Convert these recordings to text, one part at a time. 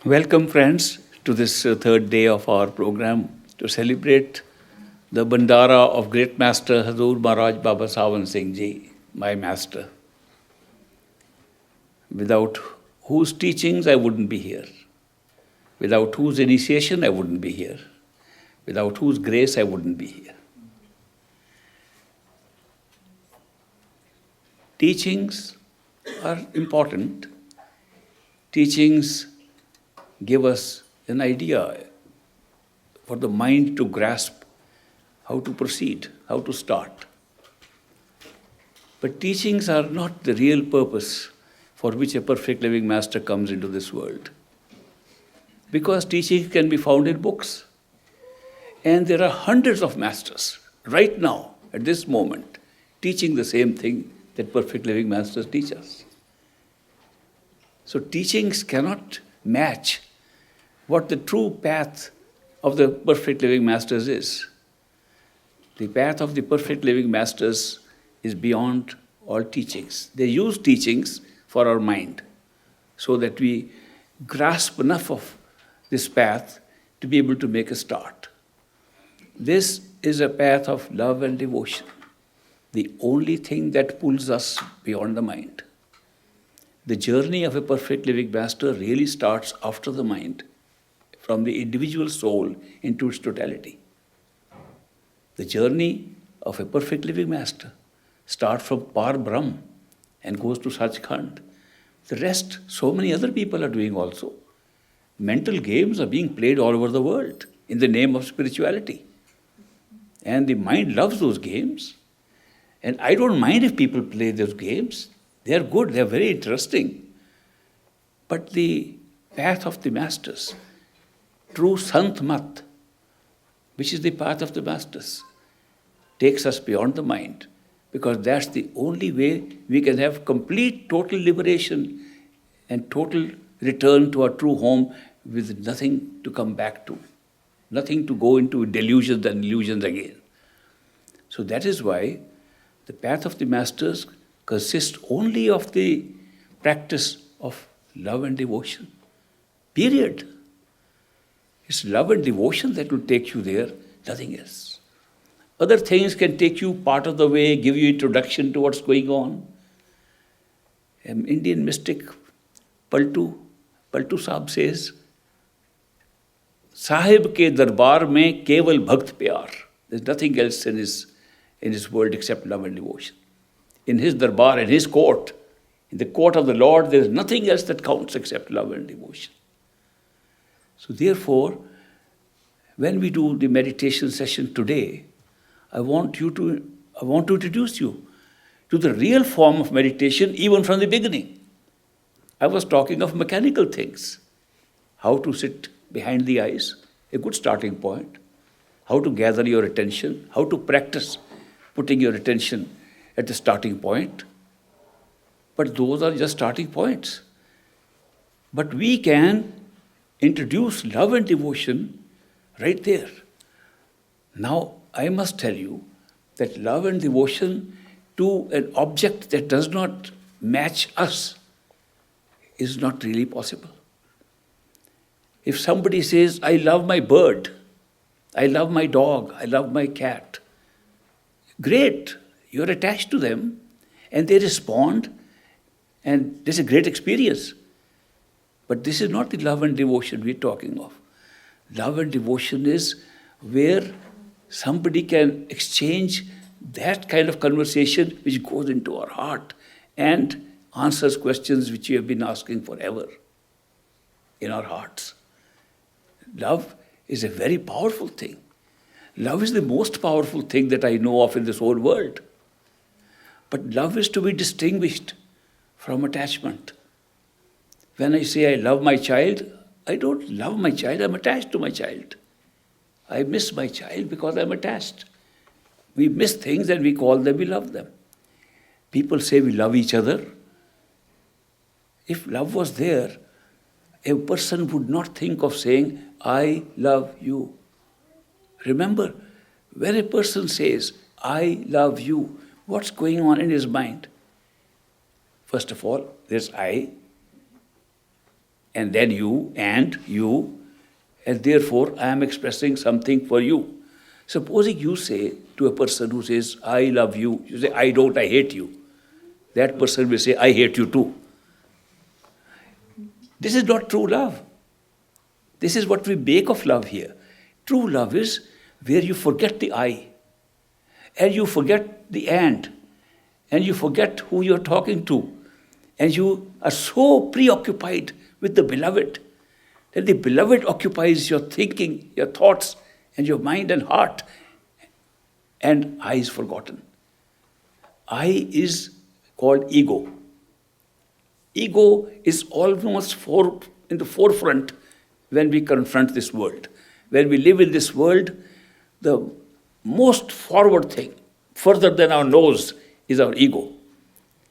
Welcome, friends, to this third day of our program to celebrate the Bandara of Great Master Hazur Maharaj Baba Sawan Singh Ji, my master, without whose teachings I wouldn't be here, without whose initiation I wouldn't be here, without whose grace I wouldn't be here. Teachings are important. Teachings give us an idea for the mind to grasp how to proceed, how to start. But teachings are not the real purpose for which a perfect living master comes into this world. Because teaching can be found in books. And there are hundreds of masters right now, at this moment, teaching the same thing that perfect living masters teach us. So teachings cannot match what the true path of the perfect living masters is. The path of the perfect living masters is beyond all teachings. They use teachings for our mind so that we grasp enough of this path to be able to make a start. This is a path of love and devotion, the only thing that pulls us beyond the mind. The journey of a perfect living master really starts after the mind, from the individual soul into its totality. The journey of a perfect living master starts from Par Brahm and goes to Sachkhand. The rest, so many other people are doing also. Mental games are being played all over the world in the name of spirituality. And the mind loves those games. And I don't mind if people play those games. They are good, they are very interesting. But the path of the masters, true Sant Mat, which is the path of the masters, takes us beyond the mind, because that's the only way we can have complete, total liberation and total return to our true home with nothing to come back to, nothing to go into delusions and illusions again. So that is why the path of the masters consists only of the practice of love and devotion. Period. It's love and devotion that will take you there, nothing else. Other things can take you part of the way, give you introduction to what's going on. An Indian mystic, Paltu Sahib says, Sahib ke darbar mein keval bhakt pyar. There's nothing else in his world except love and devotion. In his darbar, in his court, in the court of the Lord, there is nothing else that counts except love and devotion. So therefore, when we do the meditation session today, I want to introduce you to the real form of meditation even from the beginning. I was talking of mechanical things. How to sit behind the eyes, a good starting point. How to gather your attention, how to practice putting your attention at the starting point. But those are just starting points. But we can introduce love and devotion right there. Now, I must tell you that love and devotion to an object that does not match us is not really possible. If somebody says, I love my bird, I love my dog, I love my cat, great, you're attached to them and they respond and there's a great experience. But this is not the love and devotion we're talking of. Love and devotion is where somebody can exchange that kind of conversation which goes into our heart and answers questions which we have been asking forever in our hearts. Love is a very powerful thing. Love is the most powerful thing that I know of in this whole world. But love is to be distinguished from attachment. When I say I love my child, I don't love my child, I'm attached to my child. I miss my child because I'm attached. We miss things and we call them, we love them. People say we love each other. If love was there, a person would not think of saying, I love you. Remember, when a person says, I love you, what's going on in his mind? First of all, there's I. and then you, and you, and therefore I am expressing something for you. Supposing you say to a person who says, I love you, you say, I don't, I hate you. That person will say, I hate you too. This is not true love. This is what we make of love here. True love is where you forget the I, and you forget the and you forget who you're talking to, and you are so preoccupied with the beloved that the beloved occupies your thinking, your thoughts, and your mind and heart, and I is forgotten. I is called ego. Ego is almost in the forefront when we confront this world. When we live in this world, the most forward thing, further than our nose, is our ego.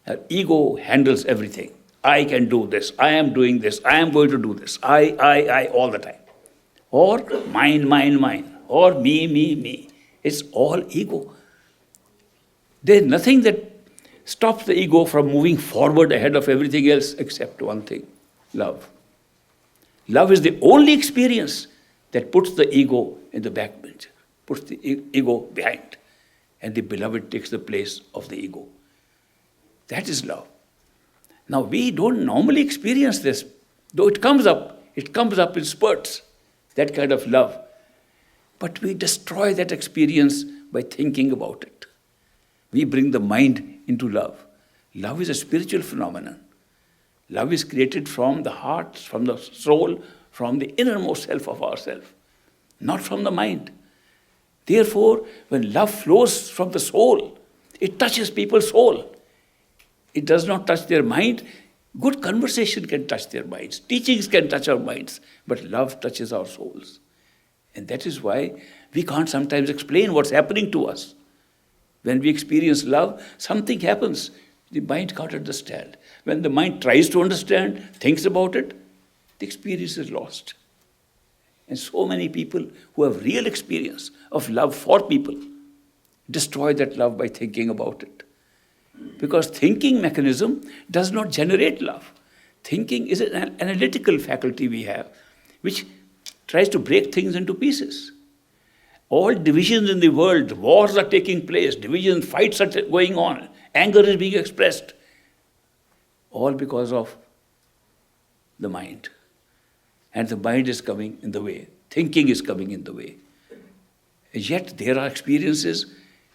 Our ego handles everything. I can do this, I am doing this, I am going to do this, I, all the time. Or mine, or me. It's all ego. There's nothing that stops the ego from moving forward ahead of everything else except one thing, love. Love is the only experience that puts the ego in the back bench, puts the ego behind, and the beloved takes the place of the ego. That is love. Now, we don't normally experience this, though it comes up in spurts, that kind of love. But we destroy that experience by thinking about it. We bring the mind into love. Love is a spiritual phenomenon. Love is created from the heart, from the soul, from the innermost self of ourselves, not from the mind. Therefore, when love flows from the soul, it touches people's soul. It does not touch their mind. Good conversation can touch their minds. Teachings can touch our minds. But love touches our souls. And that is why we can't sometimes explain what's happening to us. When we experience love, something happens. The mind can't understand. When the mind tries to understand, thinks about it, the experience is lost. And so many people who have real experience of love for people destroy that love by thinking about it. Because thinking mechanism does not generate love. Thinking is an analytical faculty we have, which tries to break things into pieces. All divisions in the world, wars are taking place, divisions, fights are going on, anger is being expressed, all because of the mind. And the mind is coming in the way. Thinking is coming in the way. And yet there are experiences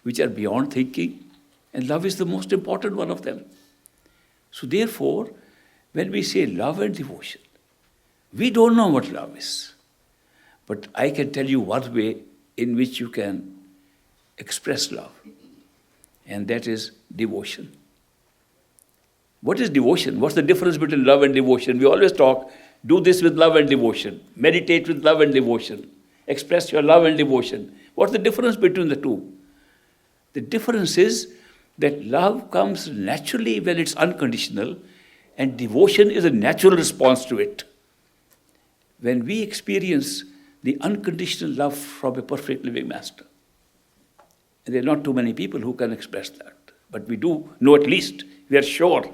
which are beyond thinking, and love is the most important one of them. So therefore, when we say love and devotion, we don't know what love is. But I can tell you one way in which you can express love, and that is devotion. What is devotion? What's the difference between love and devotion? We always talk, do this with love and devotion, meditate with love and devotion, express your love and devotion. What's the difference between the two? The difference is that love comes naturally when it's unconditional, and devotion is a natural response to it. When we experience the unconditional love from a perfect living master, and there are not too many people who can express that, but we do know at least, we are sure,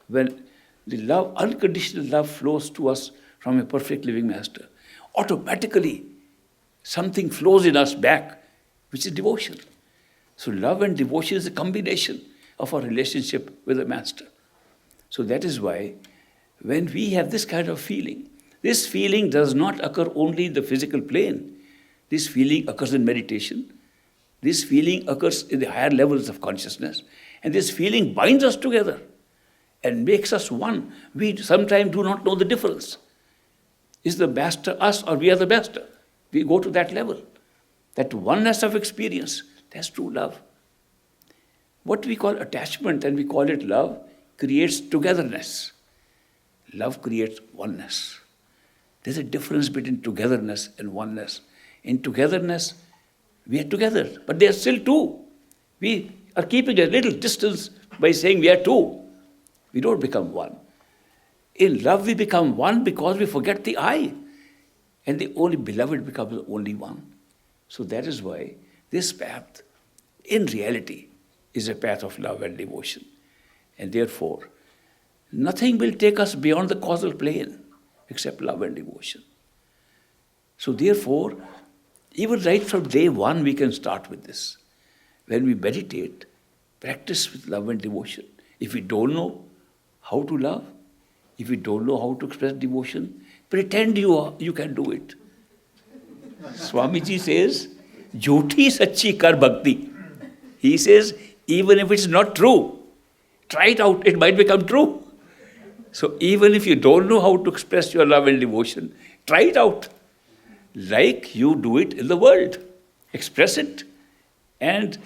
when the love, unconditional love flows to us from a perfect living master, automatically something flows in us back, which is devotion. So love and devotion is a combination of our relationship with the master. So that is why when we have this kind of feeling, this feeling does not occur only in the physical plane. This feeling occurs in meditation. This feeling occurs in the higher levels of consciousness. And this feeling binds us together and makes us one. We sometimes do not know the difference. Is the master us or we are the master? We go to that level. That oneness of experience, that's true love. What we call attachment, and we call it love, creates togetherness. Love creates oneness. There's a difference between togetherness and oneness. In togetherness, we are together, but they are still two. We are keeping a little distance by saying we are two. We don't become one. In love, we become one because we forget the I. And the only beloved becomes the only one. So that is why this path, in reality, is a path of love and devotion. And therefore, nothing will take us beyond the causal plane. except love and devotion. So therefore, even right from day one, we can start with this. When we meditate, practice with love and devotion. If we don't know how to love, if we don't know how to express devotion, pretend you can do it. Swamiji says, "Jhoti sachi kar bhakti." He says, even if it's not true, try it out, it might become true. So even if you don't know how to express your love and devotion, try it out. Like you do it in the world. Express it. And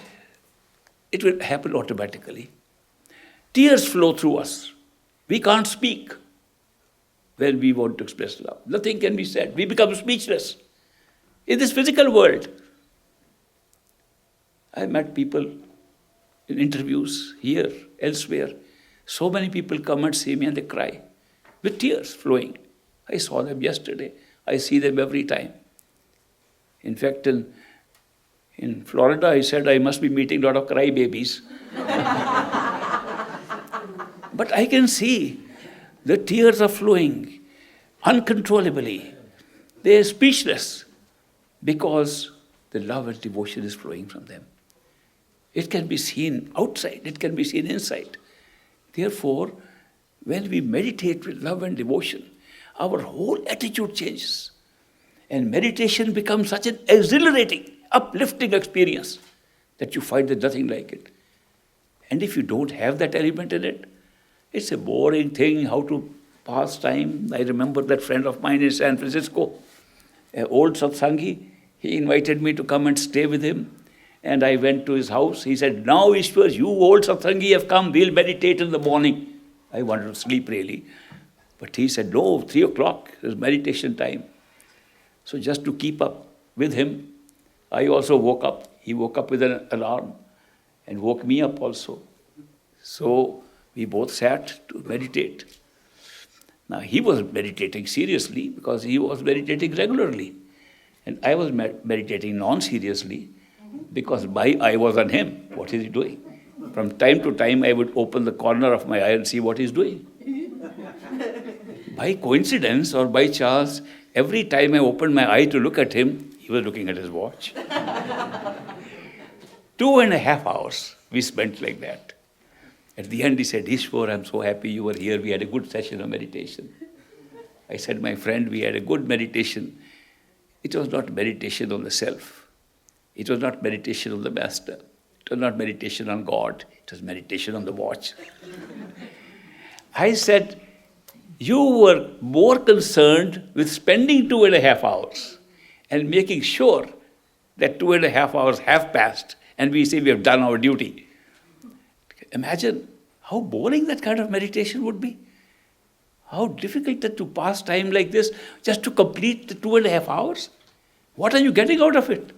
it will happen automatically. Tears flow through us. We can't speak when we want to express love. Nothing can be said. We become speechless. In this physical world, I met people in interviews here, elsewhere. So many people come and see me and they cry with tears flowing. I saw them yesterday. I see them every time. In fact, in Florida, I said I must be meeting a lot of cry babies. But I can see the tears are flowing uncontrollably. They are speechless because the love and devotion is flowing from them. It can be seen outside, it can be seen inside. Therefore, when we meditate with love and devotion, our whole attitude changes. And meditation becomes such an exhilarating, uplifting experience that you find there's nothing like it. And if you don't have that element in it, it's a boring thing, how to pass time. I remember that friend of mine in San Francisco, an old satsangi, he invited me to come and stay with him. And I went to his house. He said, "Now, Ishwar, you old satsangi have come, we'll meditate in the morning." I wanted to sleep really. But he said, "No, 3 o'clock is meditation time." So just to keep up with him, I also woke up. He woke up with an alarm and woke me up also. So we both sat to meditate. Now he was meditating seriously because he was meditating regularly. And I was meditating non-seriously because my eye was on him. What is he doing? From time to time, I would open the corner of my eye and see what he's doing. By coincidence or by chance, every time I opened my eye to look at him, he was looking at his watch. 2.5 hours we spent like that. At the end, he said, "Ishwar, I'm so happy you were here. We had a good session of meditation." I said, "My friend, we had a good meditation. It was not meditation on the self. It was not meditation on the master. It was not meditation on God. It was meditation on the watch." I said, "You were more concerned with spending 2.5 hours and making sure that 2.5 hours have passed and we say we have done our duty." Imagine how boring that kind of meditation would be. How difficult that to pass time like this just to complete the 2.5 hours. What are you getting out of it?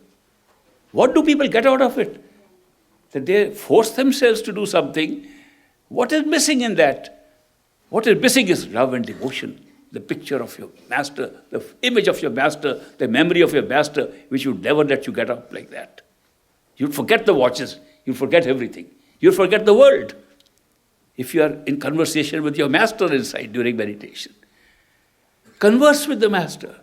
What do people get out of it? That they force themselves to do something. What is missing in that? What is missing is love and devotion, the picture of your master, the image of your master, the memory of your master, which would never let you get up like that. You'd forget the watches. You'd forget everything. You'll forget the world if you are in conversation with your master inside during meditation. Converse with the master.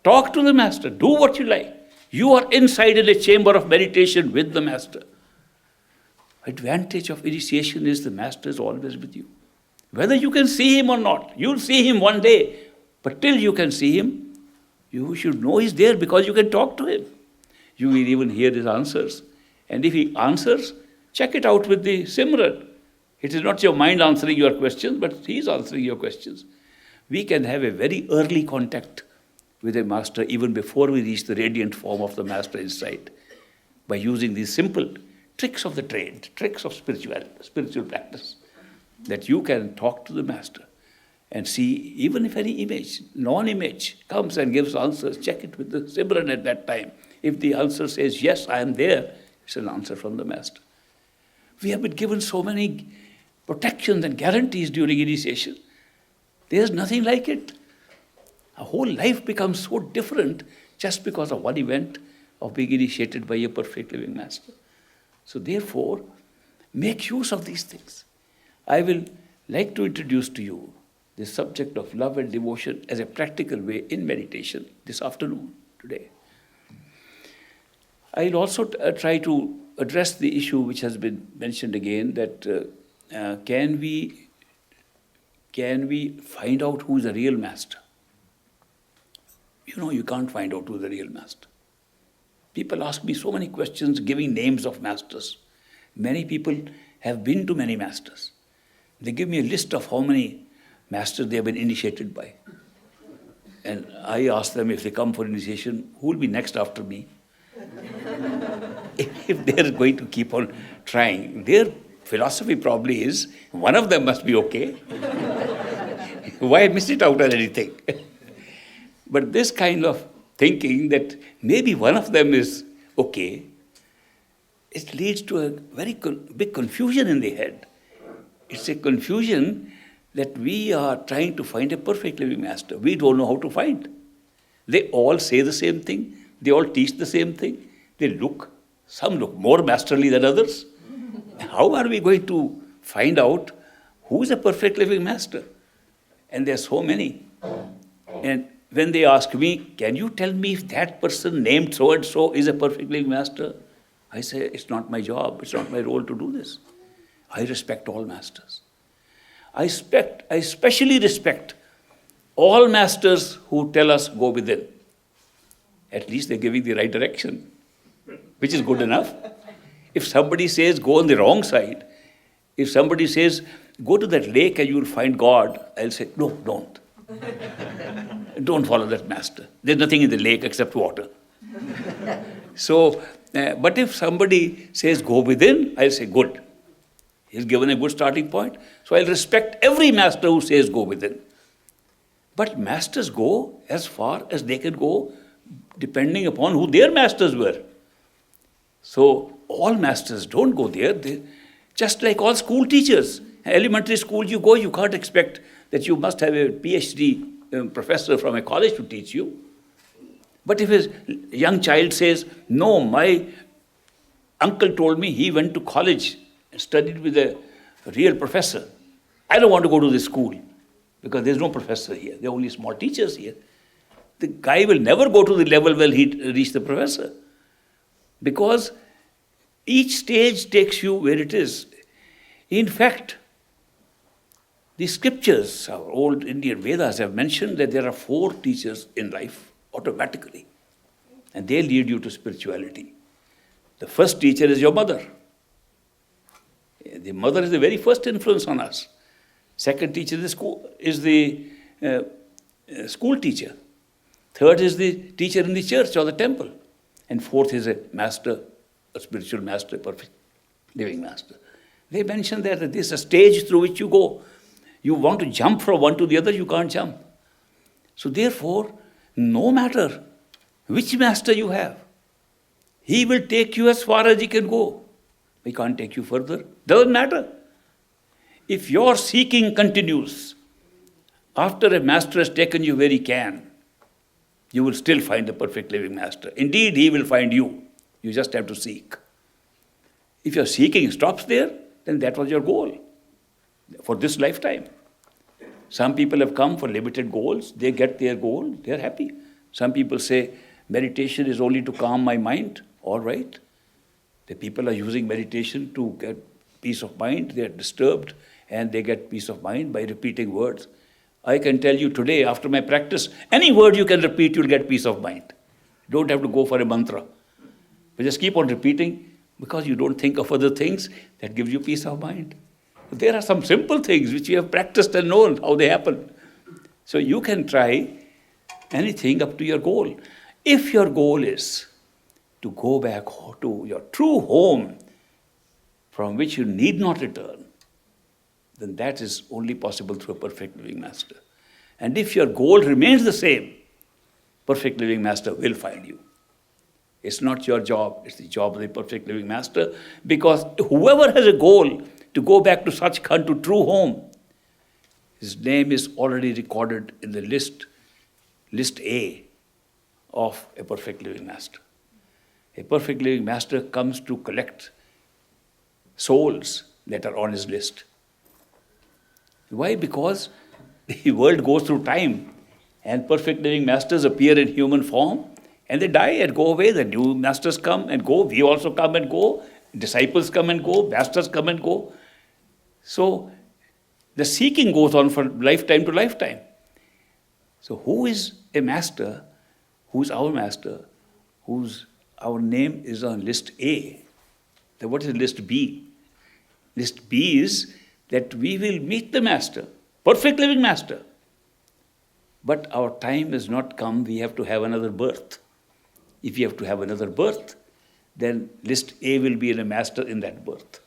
Talk to the master. Do what you like. You are inside in a chamber of meditation with the master. Advantage of initiation is the master is always with you. Whether you can see him or not, you'll see him one day. But till you can see him, you should know he's there because you can talk to him. You will even hear his answers. And if he answers, check it out with the Simran. It is not your mind answering your questions, but he's answering your questions. We can have a very early contact with a master even before we reach the radiant form of the master inside by using these simple tricks of the trade, tricks of spiritual practice, that you can talk to the master and see even if any image, non-image, comes and gives answers, check it with the Simran at that time. If the answer says, "Yes, I am there," it's an answer from the master. We have been given so many protections and guarantees during initiation. There's nothing like it. Our whole life becomes so different just because of one event of being initiated by a perfect living master. So therefore, make use of these things. I will like to introduce to you the subject of love and devotion as a practical way in meditation this afternoon, today. I'll also try to address the issue which has been mentioned again, that can we find out who is the real master? You can't find out who is the real master. People ask me so many questions giving names of masters. Many people have been to many masters. They give me a list of how many masters they have been initiated by. And I ask them, if they come for initiation, who will be next after me? If they're going to keep on trying, their philosophy probably is, one of them must be okay. Why miss it out on anything? But this kind of thinking that maybe one of them is okay, it leads to a very big confusion in the head. It's a confusion that we are trying to find a perfect living master. We don't know how to find. They all say the same thing. They all teach the same thing. Some look more masterly than others. How are we going to find out who is a perfect living master? And there are so many. And when they ask me, can you tell me if that person named so-and-so is a perfect living master? I say, it's not my job. It's not my role to do this. I respect all masters. I especially respect all masters who tell us go within. At least they're giving the right direction, which is good enough. If somebody says go on the wrong side, if somebody says go to that lake and you will find God, I'll say, no, don't. Don't follow that master. There's nothing in the lake except water. So, but if somebody says go within, I'll say good. He's given a good starting point. So I'll respect every master who says go within. But masters go as far as they can go depending upon who their masters were. So all masters don't go there. Just like all school teachers. Elementary school you go, you can't expect that you must have a PhD professor from a college to teach you. But if a young child says, no, my uncle told me he went to college and studied with a real professor. I don't want to go to this school because there's no professor here. There are only small teachers here. The guy will never go to the level where he reached the professor. Because each stage takes you where it is. In fact, the scriptures, our old Indian Vedas have mentioned that there are 4 teachers in life automatically. And they lead you to spirituality. The first teacher is your mother. The mother is the very first influence on us. Second teacher is the school teacher. Third is the teacher in the church or the temple. And fourth is a master, a spiritual master, a perfect living master. They mention that this is a stage through which you go. You want to jump from one to the other, you can't jump. So therefore, no matter which master you have, he will take you as far as he can go. He can't take you further. Doesn't matter. If your seeking continues, after a master has taken you where he can, you will still find the perfect living master. Indeed, he will find you. You just have to seek. If your seeking stops there, then that was your goal for this lifetime. Some people have come for limited goals. They get their goal. They're happy. Some people say, meditation is only to calm my mind. All right. The people are using meditation to get peace of mind. They are disturbed and they get peace of mind by repeating words. I can tell you today, after my practice, any word you can repeat, you'll get peace of mind. Don't have to go for a mantra. But just keep on repeating because you don't think of other things that gives you peace of mind. There are some simple things which you have practiced and known how they happen. So you can try anything up to your goal. If your goal is to go back to your true home from which you need not return, then that is only possible through a perfect living master. And if your goal remains the same, perfect living master will find you. It's not your job, it's the job of the perfect living master, because whoever has a goal to go back to Sachkhand, to true home, his name is already recorded in the list A of a perfect living master. A perfect living master comes to collect souls that are on his list. Why? Because The world goes through time, and perfect living masters appear in human form, and they die and go away. The new masters come and go. We also come and go. Disciples come and go. Masters come and go. So the seeking goes on from lifetime to lifetime. So who is a master? Who is our master? Our name is on list A. Then what is list B? List B is that we will meet the master, perfect living master. But our time has not come. We have to have another birth. If we have to have another birth, then list A will be a master in that birth.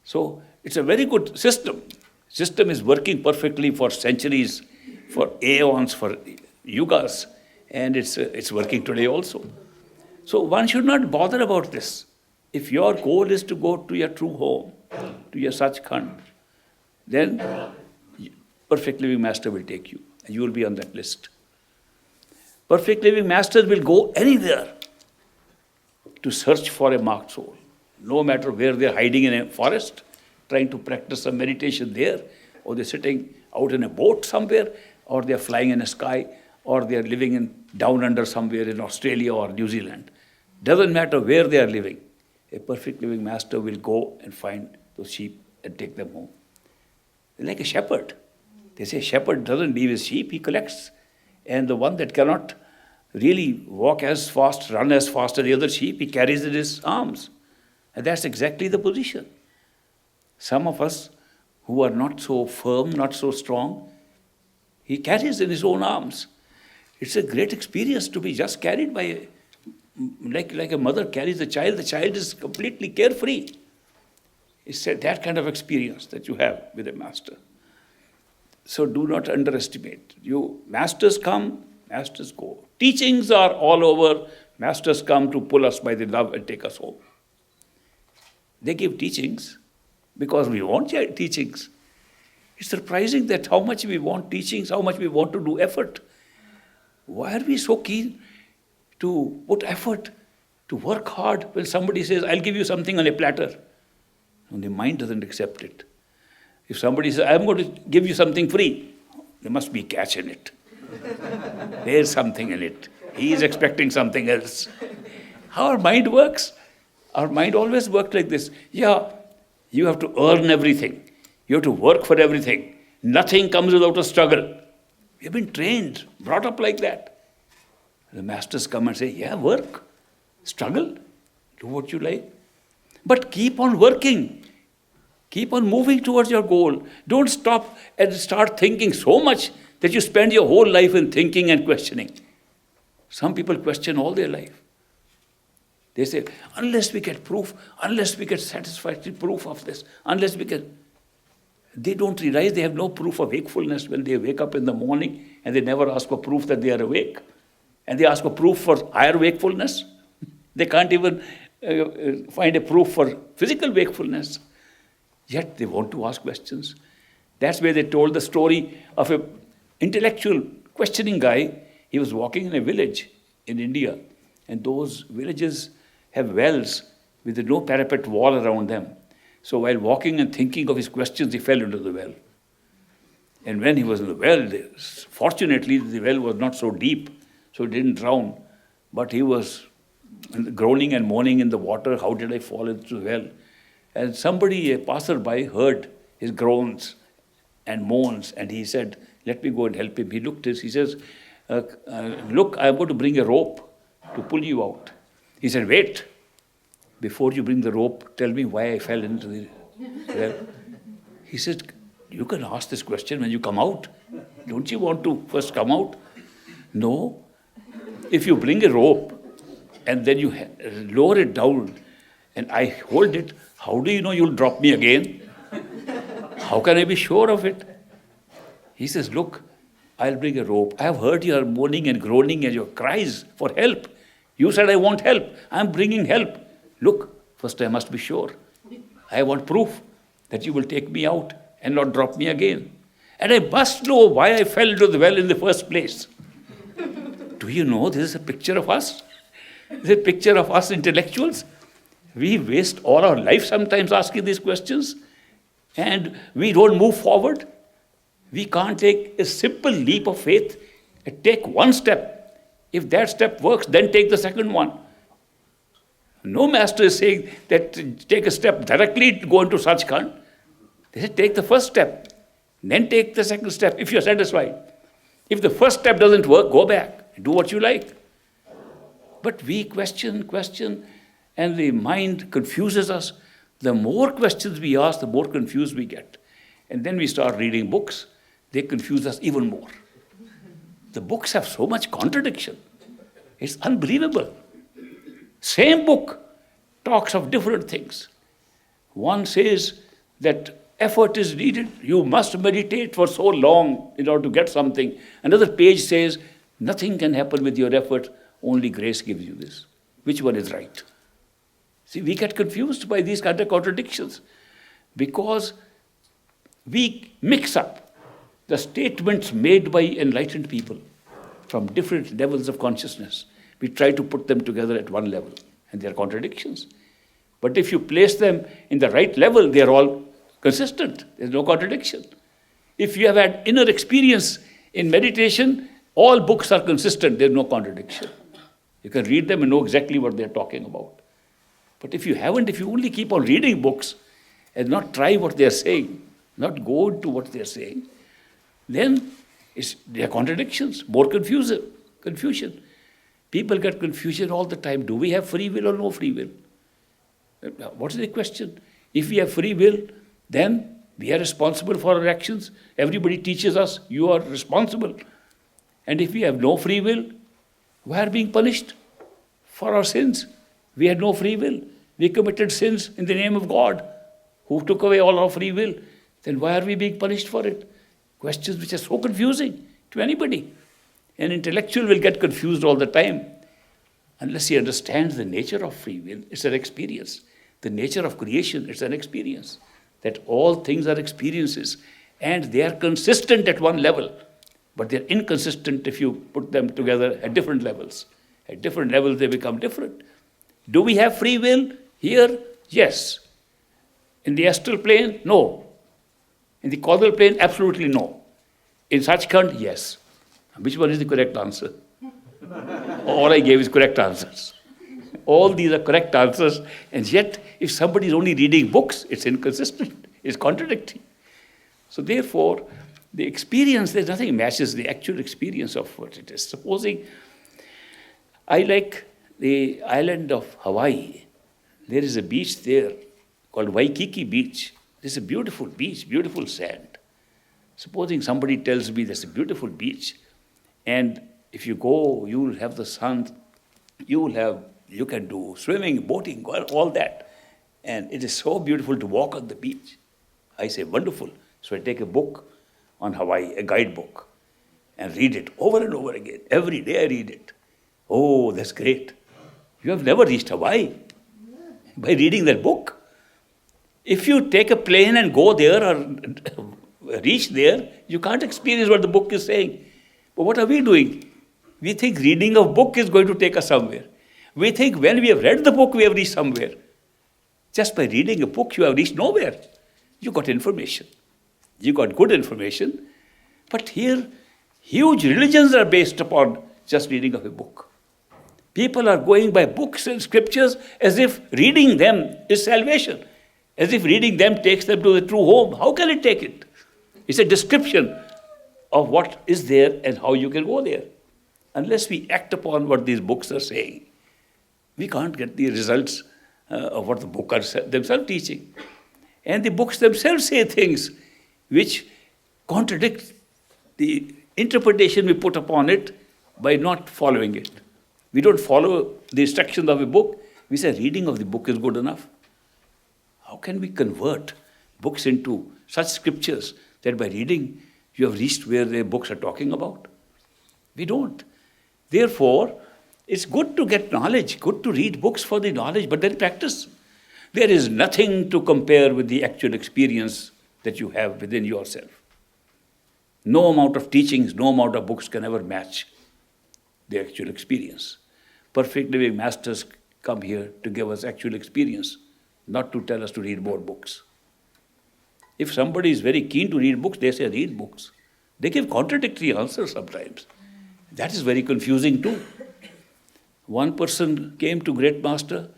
So it's a very good system. System is working perfectly for centuries, for aeons, for yugas, and it's working today also. So one should not bother about this. If your goal is to go to your true home, to your Sachkhand, then perfect living master will take you, and you will be on that list. Perfect living masters will go anywhere to search for a marked soul, no matter where they're hiding in a forest, trying to practice some meditation there, or they're sitting out in a boat somewhere, or they're flying in the sky, or they're living down under somewhere in Australia or New Zealand. Doesn't matter where they are living. A perfect living master will go and find those sheep and take them home. They're like a shepherd. They say shepherd doesn't leave his sheep, he collects. And the one that cannot really walk as fast, run as fast as the other sheep, he carries in his arms. And that's exactly the position. Some of us who are not so firm, not so strong, he carries in his own arms. It's a great experience to be just carried by, like a mother carries the child is completely carefree. It's that kind of experience that you have with a master. So do not underestimate. Masters come, masters go. Teachings are all over. Masters come to pull us by the love and take us home. They give teachings because we want teachings. It's surprising that how much we want teachings, how much we want to do effort. Why are we so keen to put effort, to work hard when somebody says, I'll give you something on a platter? And the mind doesn't accept it. If somebody says, I'm going to give you something free, there must be a catch in it. There's something in it. He is expecting something else. How our mind works? Our mind always worked like this. Yeah, you have to earn everything. You have to work for everything. Nothing comes without a struggle. We have been trained, brought up like that. The masters come and say, yeah, work, struggle, do what you like. But keep on working. Keep on moving towards your goal. Don't stop and start thinking so much that you spend your whole life in thinking and questioning. Some people question all their life. They say, unless we get proof, unless we get satisfactory proof of this, unless we get... They don't realize they have no proof of wakefulness when they wake up in the morning and they never ask for proof that they are awake. And they ask for proof for higher wakefulness. They can't even find a proof for physical wakefulness. Yet they want to ask questions. That's where they told the story of an intellectual questioning guy. He was walking in a village in India, and those villages have wells with no parapet wall around them. So while walking and thinking of his questions, he fell into the well. And when he was in the well, fortunately the well was not so deep, so he didn't drown. But he was groaning and moaning in the water, how did I fall into the well? And somebody, a passerby, heard his groans and moans, and he said, let me go and help him. He looked at, he says, look, I'm going to bring a rope to pull you out. He said, wait, before you bring the rope, tell me why I fell into the well. He said, you can ask this question when you come out. Don't you want to first come out? No. If you bring a rope and then you lower it down and I hold it, how do you know you'll drop me again? How can I be sure of it? He says, look, I'll bring a rope. I have heard your moaning and groaning and your cries for help. You said I want help. I'm bringing help. Look, first I must be sure. I want proof that you will take me out and not drop me again. And I must know why I fell into the well in the first place. Do you know this is a picture of us? This is a picture of us intellectuals. We waste all our life sometimes asking these questions and we don't move forward. We can't take a simple leap of faith and take one step. If that step works, then take the second one. No master is saying that take a step directly to go into Sachkhand. They say take the first step, then take the second step if you're satisfied. If the first step doesn't work, go back, do what you like. But we question, and the mind confuses us. The more questions we ask, the more confused we get. And then we start reading books. They confuse us even more. The books have so much contradiction. It's unbelievable. Same book talks of different things. One says that effort is needed. You must meditate for so long in order to get something. Another page says nothing can happen with your effort. Only grace gives you this. Which one is right? See, we get confused by these kind of contradictions because we mix up the statements made by enlightened people from different levels of consciousness. We try to put them together at one level, and they are contradictions. But if you place them in the right level, they are all consistent. There's no contradiction. If you have had inner experience in meditation, all books are consistent. There's no contradiction. You can read them and know exactly what they're talking about. But if you haven't, if you only keep on reading books and not try what they're saying, not go into what they're saying, then there are contradictions, more confusion. People get confusion all the time. Do we have free will or no free will? What is the question? If we have free will, then we are responsible for our actions. Everybody teaches us, you are responsible. And if we have no free will, we are being punished for our sins. We had no free will. We committed sins in the name of God, who took away all our free will. Then why are we being punished for it? Questions which are so confusing to anybody. An intellectual will get confused all the time unless he understands the nature of free will. It's an experience. The nature of creation, it's an experience. That all things are experiences and they are consistent at one level, but they're inconsistent if you put them together at different levels. At different levels, they become different. Do we have free will? Here, yes. In the astral plane, no. In the causal plane, absolutely no. In Sachkhand, yes. Which one is the correct answer? All I gave is correct answers. All these are correct answers, and yet, if somebody is only reading books, it's inconsistent, it's contradicting. So therefore, the experience, there's nothing matches the actual experience of what it is. Supposing, I like the island of Hawaii. There is a beach there called Waikiki Beach. It's a beautiful beach, beautiful sand. Supposing somebody tells me there's a beautiful beach, and if you go, you will have the sun, you can do swimming, boating, all that. And it is so beautiful to walk on the beach. I say, wonderful. So I take a book on Hawaii, a guidebook, and read it over and over again. Every day I read it. Oh, that's great. You have never reached Hawaii by reading that book. If you take a plane and go there or reach there, you can't experience what the book is saying. But what are we doing? We think reading a book is going to take us somewhere. We think when we have read the book, we have reached somewhere. Just by reading a book, you have reached nowhere. You got information. You got good information. But here, huge religions are based upon just reading of a book. People are going by books and scriptures as if reading them is salvation. As if reading them takes them to the true home. How can it take it? It's a description of what is there and how you can go there. Unless we act upon what these books are saying, we can't get the results of what the books are themselves teaching. And the books themselves say things which contradict the interpretation we put upon it by not following it. We don't follow the instructions of a book. We say reading of the book is good enough. How can we convert books into such scriptures that by reading you have reached where the books are talking about? We don't. Therefore, it's good to get knowledge, good to read books for the knowledge, but then practice. There is nothing to compare with the actual experience that you have within yourself. No amount of teachings, no amount of books can ever match the actual experience. Perfect living masters come here to give us actual experience, not to tell us to read more books. If somebody is very keen to read books, they say read books. They give contradictory answers sometimes. That is very confusing too. One person came to Great Master.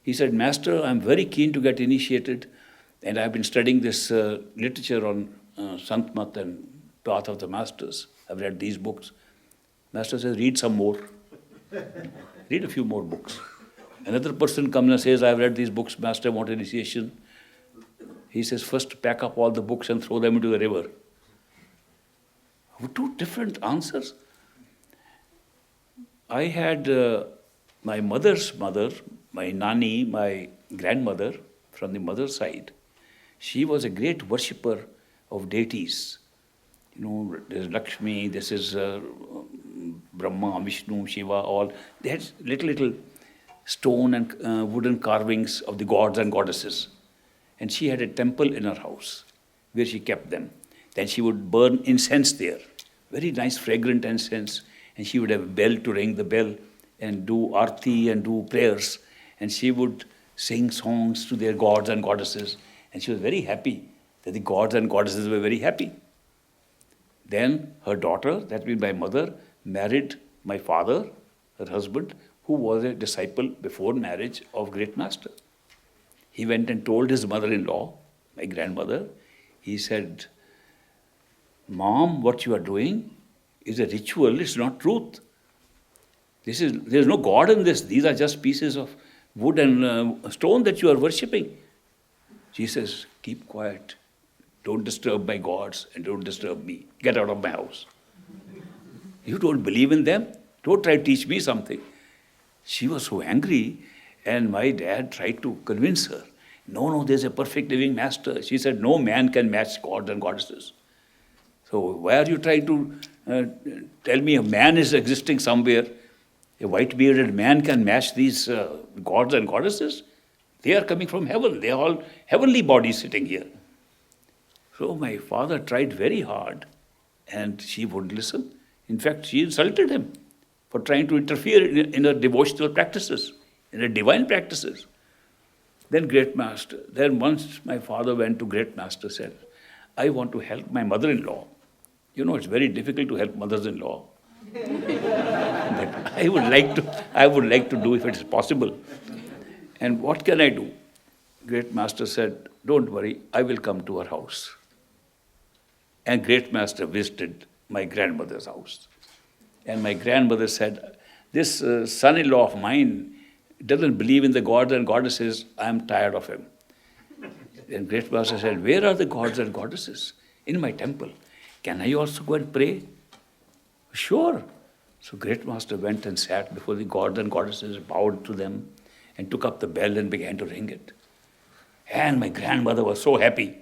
He said, Master, I'm very keen to get initiated, and I've been studying this literature on Sant and Path of the Masters. I've read these books. Master says, read some more. Read a few more books. Another person comes and says, I've read these books, Master, I want initiation. He says, first pack up all the books and throw them into the river. Two different answers. I had my mother's mother, my nani, my grandmother from the mother's side. She was a great worshipper of deities. There's Lakshmi, this is Brahma, Vishnu, Shiva, all. They had little stone and wooden carvings of the gods and goddesses. And she had a temple in her house where she kept them. Then she would burn incense there, very nice fragrant incense. And she would have a bell to ring the bell and do arti and do prayers. And she would sing songs to their gods and goddesses. And she was very happy that the gods and goddesses were very happy. Then her daughter, that means my mother, married my father, her husband, who was a disciple before marriage of Great Master. He went and told his mother-in-law, my grandmother, he said, Mom, what you are doing is a ritual, it's not truth. There's no God in this. These are just pieces of wood and stone that you are worshipping. She says, keep quiet. Don't disturb my gods and don't disturb me. Get out of my house. You don't believe in them? Don't try to teach me something. She was so angry, and my dad tried to convince her. No, there's a perfect living master. She said, no man can match gods and goddesses. So why are you trying to tell me a man is existing somewhere? A white-bearded man can match these gods and goddesses? They are coming from heaven. They are all heavenly bodies sitting here. So my father tried very hard, and she wouldn't listen. In fact, she insulted him for trying to interfere in her devotional practices, in her divine practices. Then once my father went to Great Master, said, I want to help my mother-in-law. It's very difficult to help mothers-in-law. But I would like to do if it is possible. And what can I do? Great Master said, don't worry, I will come to her house. And Great Master visited my grandmother's house. And my grandmother said, this son-in-law of mine doesn't believe in the gods and goddesses. I am tired of him. And Great Master said, where are the gods and goddesses? In my temple. Can I also go and pray? Sure. So Great Master went and sat before the gods and goddesses, bowed to them, and took up the bell and began to ring it. And my grandmother was so happy.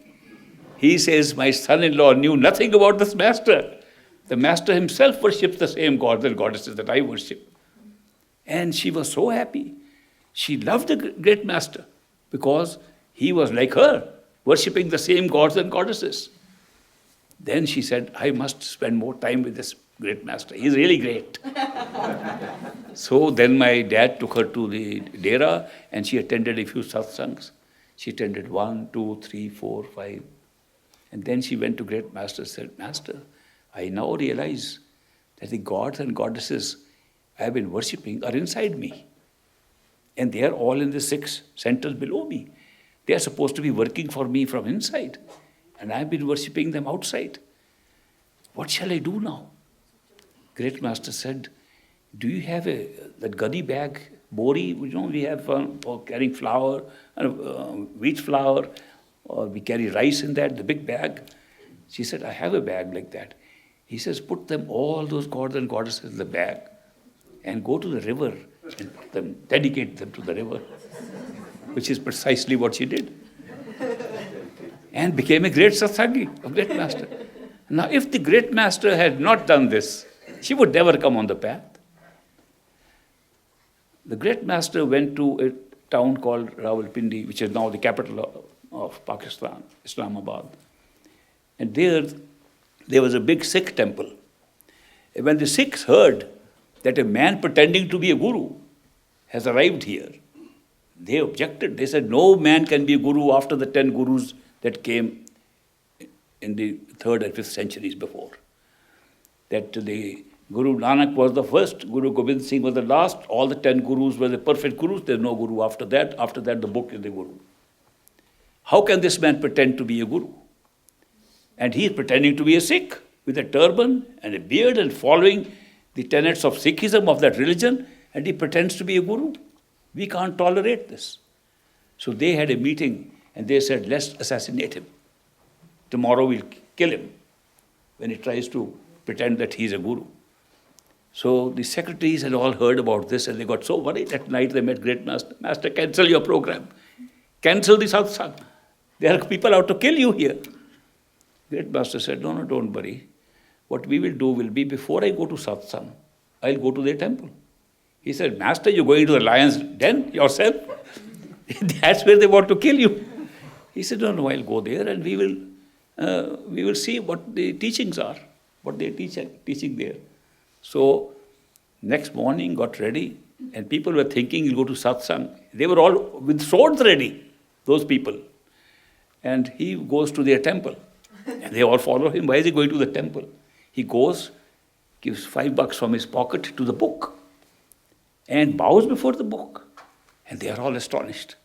He says, my son-in-law knew nothing about this master. The master himself worships the same gods and goddesses that I worship. And she was so happy. She loved the Great Master because he was like her, worshipping the same gods and goddesses. Then she said, I must spend more time with this Great Master. He's really great. So then my dad took her to the Dera and she attended a few satsangs. She attended 1, 2, 3, 4, 5. And then she went to Great Master and said, Master, I now realize that the gods and goddesses I have been worshipping are inside me. And they are all in the 6 centers below me. They are supposed to be working for me from inside. And I have been worshipping them outside. What shall I do now? Great Master said, do you have that gunny bag, bori, we have for carrying flour, wheat flour, or we carry rice in that, the big bag. She said, I have a bag like that. He says, put them, all those gods and goddesses in the bag and go to the river and put them, dedicate them to the river, which is precisely what she did. And became a great satsangi of Great Master. Now, if the Great Master had not done this, she would never come on the path. The Great Master went to a town called Rawalpindi, which is now the capital of Pakistan, Islamabad. And there was a big Sikh temple. And when the Sikhs heard that a man pretending to be a guru has arrived here, they objected. They said, no man can be a guru after the 10 gurus that came in the 3rd and 5th centuries before. that the Guru Nanak was the first, Guru Gobind Singh was the last, all the 10 gurus were the perfect gurus, there's no guru after that. After that, the book is the guru. How can this man pretend to be a guru? And he is pretending to be a Sikh with a turban and a beard and following the tenets of Sikhism, of that religion, and he pretends to be a guru. We can't tolerate this. So they had a meeting and they said, let's assassinate him. Tomorrow we'll kill him when he tries to pretend that he's a guru. So the secretaries had all heard about this and they got so worried. At night they met Great Master. Master, cancel your program. Cancel the satsang. There are people out to kill you here. Great Master said, no, don't worry. What we will do will be, before I go to satsang, I'll go to their temple. He said, Master, you're going to the lion's den yourself? That's where they want to kill you. He said, no, I'll go there and we will see what the teachings are, what they're teaching there. So next morning got ready and people were thinking he'll go to satsang. They were all with swords ready, those people. And he goes to their temple. And they all follow him. Why is he going to the temple? He goes, gives $5 from his pocket to the book and bows before the book. And they are all astonished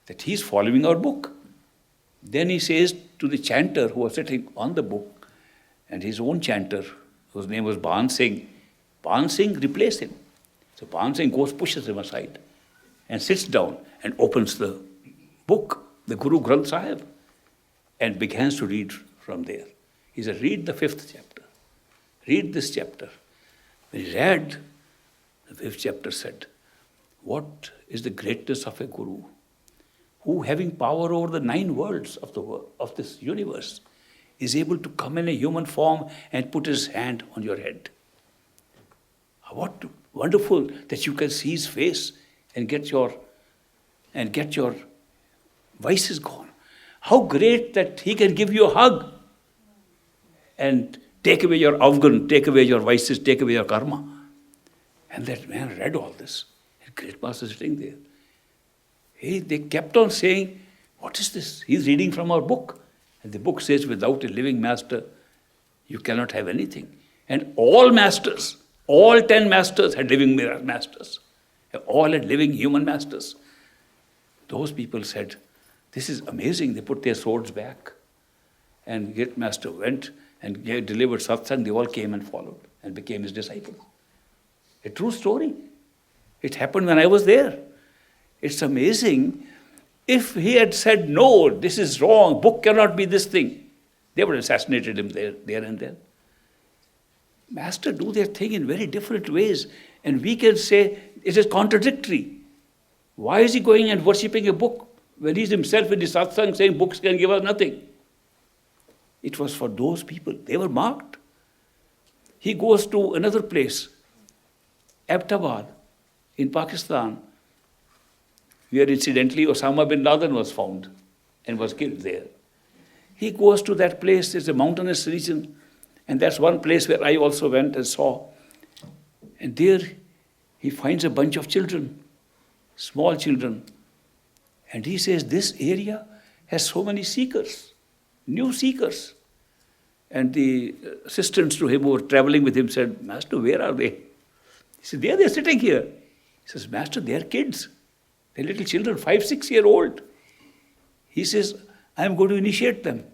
that he's following our book. Then he says to the chanter who was sitting on the book, and his own chanter, whose name was Ban Singh, replace him. So Ban Singh goes, pushes him aside and sits down and opens the book, the Guru Granth Sahib, and begins to read from there. He said, read the 5th chapter. Read this chapter. When he read, the 5th chapter said, what is the greatness of a guru who, having power over the 9 worlds of this universe, is able to come in a human form and put his hand on your head. What wonderful that you can see his face and get your vices gone. How great that he can give you a hug and take away your avgun, take away your vices, take away your karma. And that man read all this. And Great Master sitting there. They kept on saying, what is this? He's reading from our book. And the book says, without a living master, you cannot have anything. And all masters, all 10 masters had living masters. All had living human masters. Those people said, this is amazing. They put their swords back. And Great Master went and delivered satsang. They all came and followed and became his disciples. A true story. It happened when I was there. It's amazing. If he had said, no, this is wrong, book cannot be this thing, they would have assassinated him there and then. Master do their thing in very different ways. And we can say it is contradictory. Why is he going and worshipping a book when he's himself in the satsang saying books can give us nothing? It was for those people. They were marked. He goes to another place, Abbottabad in Pakistan, where incidentally Osama bin Laden was found and was killed there. He goes to that place. It's a mountainous region. And that's one place where I also went and saw. And there he finds a bunch of children, small children. And he says, this area has so many seekers, new seekers. And the assistants to him who were traveling with him said, Master, where are they? He said, they're sitting here. He says, Master, they're kids. They're little children, 5, 6 years old. He says, I'm going to initiate them.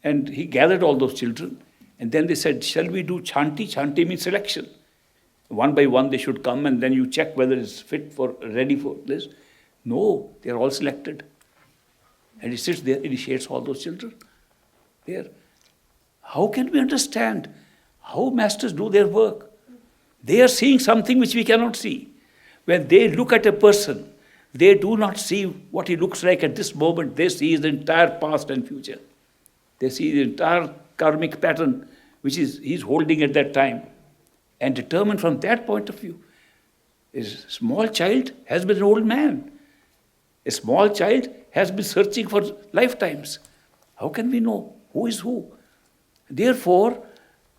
And he gathered all those children. And then they said, shall we do chanti? Chanti means selection. One by one they should come and then you check whether it's ready for this. No, they're all selected. And he sits there, initiates all those children. There. How can we understand how masters do their work? They are seeing something which we cannot see. When they look at a person, they do not see what he looks like at this moment. They see his entire past and future. They see the entire karmic pattern which he's holding at that time and determine from that point of view. A small child has been an old man. A small child has been searching for lifetimes. How can we know who is who? Therefore,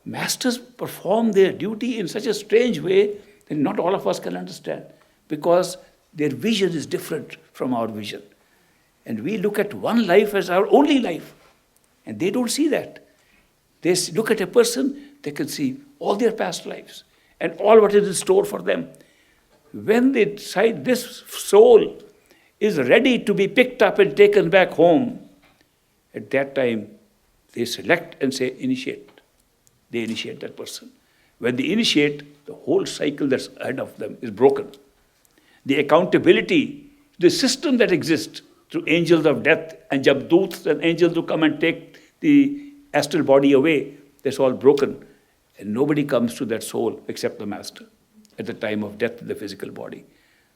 masters perform their duty in such a strange way that not all of us can understand, because their vision is different from our vision. And we look at one life as our only life, and they don't see that. They look at a person They can see all their past lives and all what is in store for them. When they decide this soul is ready to be picked up and taken back home, at that time they select and say, initiate. They initiate that person. When they initiate, the whole cycle that's ahead of them is broken. The accountability, the system that exists through angels of death and jabdoots and angels who come and take the astral body away, that's all broken. And nobody comes to that soul except the master at the time of death in the physical body.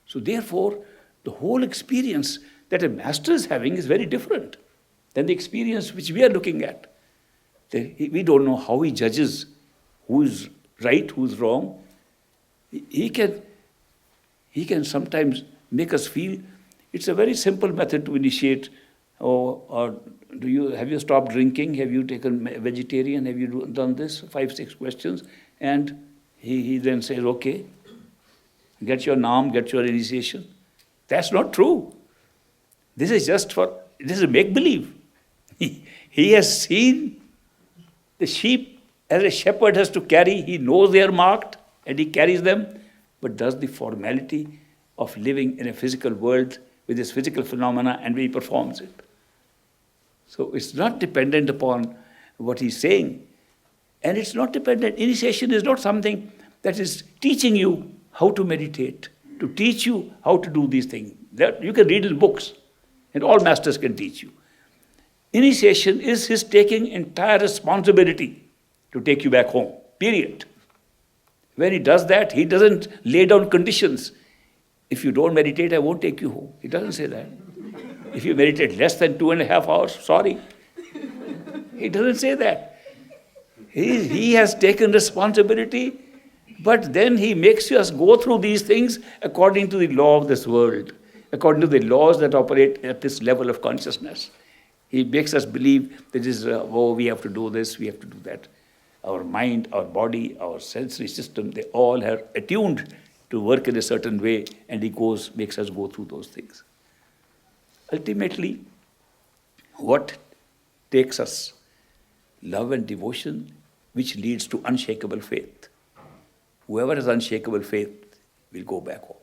So therefore, the whole experience that a master is having is very different than the experience which we are looking at. We don't know how he judges who is right, who is wrong. He can sometimes make us feel it's a very simple method to initiate. Or have you stopped drinking? Have you taken vegetarian? Have you done this? 5, 6 questions. And he then says, okay, get your naam, get your initiation. That's not true. This is a make-believe. He has seen the sheep as a shepherd has to carry. He knows they are marked and he carries them, but does the formality of living in a physical world with this physical phenomena, and he performs it. So it's not dependent upon what he's saying. And it's not dependent. Initiation is not something that is teaching you how to meditate, to teach you how to do these things. That you can read in books, and all masters can teach you. Initiation is his taking entire responsibility to take you back home, period. When he does that, he doesn't lay down conditions. If you don't meditate, I won't take you home. He doesn't say that. If you meditate less than 2.5 hours, sorry. He doesn't say that. He has taken responsibility, but then he makes us go through these things according to the law of this world, according to the laws that operate at this level of consciousness. He makes us believe that we have to do this, we have to do that. Our mind, our body, our sensory system, they all are attuned to work in a certain way, and he makes us go through those things. Ultimately, what takes us? Love and devotion, which leads to unshakable faith. Whoever has unshakable faith will go back home.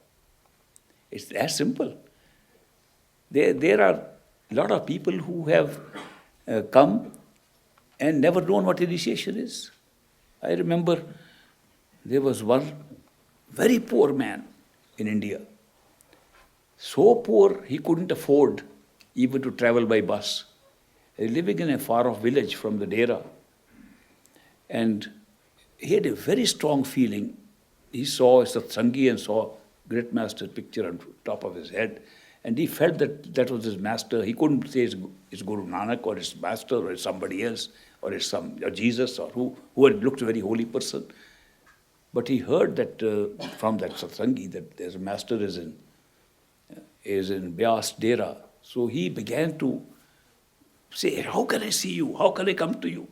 It's that simple. There are a lot of people who have come and never known what initiation is. I remember there was one very poor man in India. So poor, he couldn't afford even to travel by bus. Living in a far-off village from the Dera. And he had a very strong feeling. He saw a satsangi and saw great master's picture on top of his head. And he felt that that was his master. He couldn't say it's Guru Nanak or his master or it's somebody else or it's or Jesus or who had looked a very holy person. But he heard that from that satsangi that there's a master is in Vyas Dera. So he began to say, how can I see you? How can I come to you?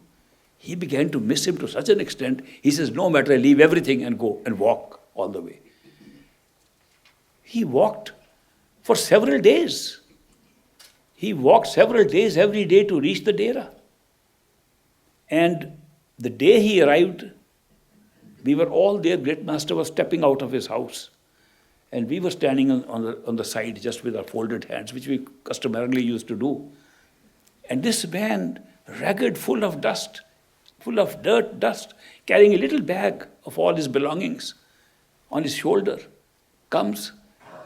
He began to miss him to such an extent. He says, no matter, I leave everything and go and walk all the way. He walked for several days. He walked several days every day to reach the Dera. And the day he arrived, we were all there. Great Master was stepping out of his house. And we were standing on the side just with our folded hands, which we customarily used to do. And this man, ragged, full of dust, full of dirt, dust, carrying a little bag of all his belongings on his shoulder, comes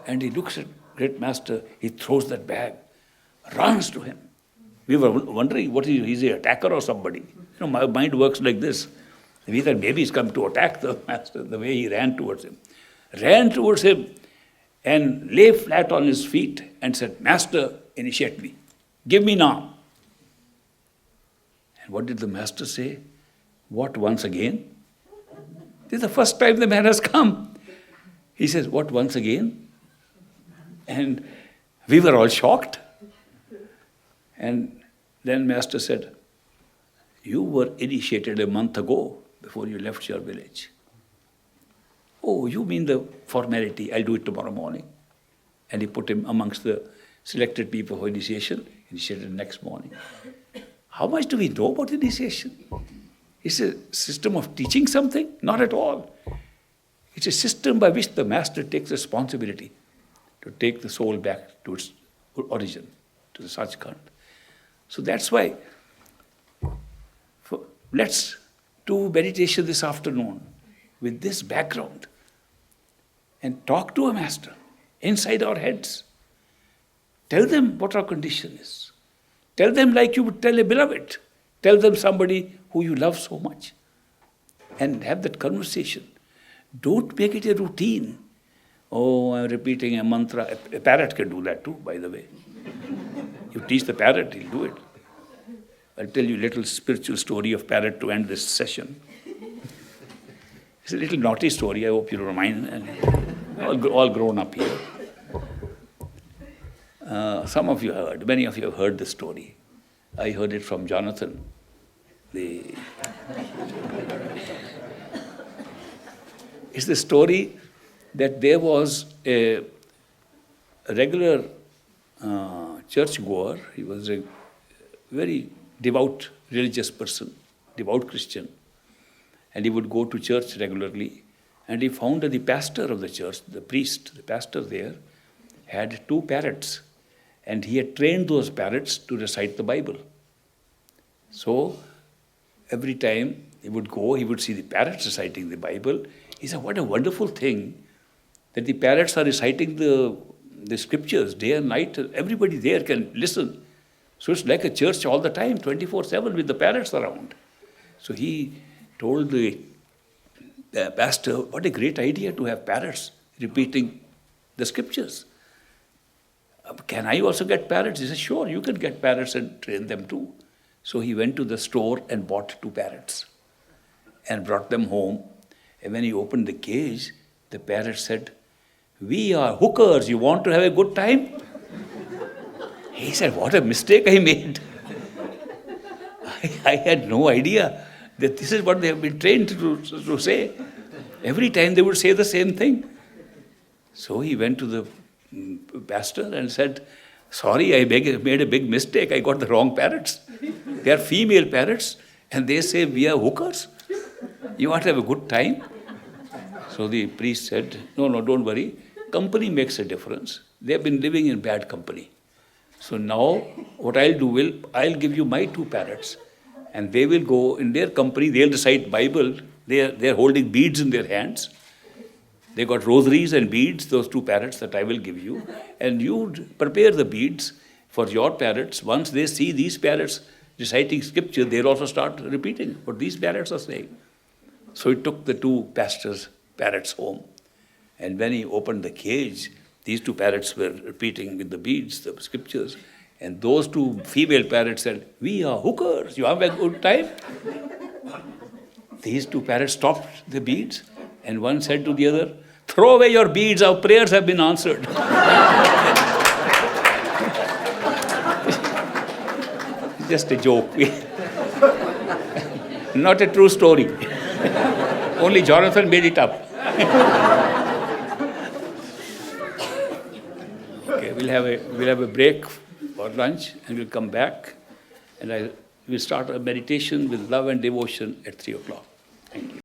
and he looks at Great Master. He throws that bag, runs to him. We were wondering, he's an attacker or somebody? My mind works like this. We thought maybe he's come to attack the Master, the way he ran towards him. Ran towards him and lay flat on his feet and said, Master, initiate me. Give me now. And what did the Master say? What, once again? This is the first time the man has come. He says, what, once again? And we were all shocked. And then Master said, you were initiated a month ago before you left your village. Oh, you mean the formality, I'll do it tomorrow morning. And he put him amongst the selected people for initiated next morning. How much do we know about initiation? It's a system of teaching something? Not at all. It's a system by which the master takes responsibility to take the soul back to its origin, to the Sachkhand. So that's why let's do meditation this afternoon with this background and talk to a master inside our heads. Tell them what our condition is. Tell them like you would tell a beloved. Tell them somebody who you love so much. And have that conversation. Don't make it a routine. Oh, I'm repeating a mantra. A parrot can do that too, by the way. You teach the parrot, he'll do it. I'll tell you a little spiritual story of parrot to end this session. It's a little naughty story, I hope you don't mind. And all grown up here. Some of you heard, many of you have heard this story. I heard it from Jonathan. It's the story that there was a regular churchgoer. He was a very devout religious person, devout Christian. And he would go to church regularly. And he found that the pastor of the church, the priest, the pastor there, had 2 parrots. And he had trained those parrots to recite the Bible. So every time he would go, he would see the parrots reciting the Bible. He said, what a wonderful thing that the parrots are reciting the scriptures day and night. Everybody there can listen. So it's like a church all the time, 24/7 with the parrots around. So he told the pastor, what a great idea to have parrots repeating the scriptures. Can I also get parrots? He said, sure, you can get parrots and train them too. So he went to the store and bought 2 parrots and brought them home. And when he opened the cage, the parrot said, we are hookers, you want to have a good time? He said, what a mistake I made. I had no idea that this is what they have been trained to say. Every time they would say the same thing. So he went to the pastor and said, sorry, I made a big mistake. I got the wrong parrots. They are female parrots and they say we are hookers. You want to have a good time? So the priest said, no, don't worry. Company makes a difference. They have been living in bad company. So now what I'll do I'll give you my 2 parrots and they will go in their company, they'll recite Bible. They're holding beads in their hands. They got rosaries and beads, those 2 parrots that I will give you. And you prepare the beads for your parrots. Once they see these parrots reciting scripture, they'll also start repeating what these parrots are saying. So he took the 2 pastors' parrots home. And when he opened the cage, these 2 parrots were repeating with the beads, the scriptures. And those 2 female parrots said, we are hookers, you have a good time? These 2 parrots stopped the beads. And one said to the other, throw away your beads, our prayers have been answered. Just a joke. Not a true story. Only Jonathan made it up. Okay, we'll have a break for lunch and we'll come back and we'll start a meditation with love and devotion at 3 o'clock. Thank you.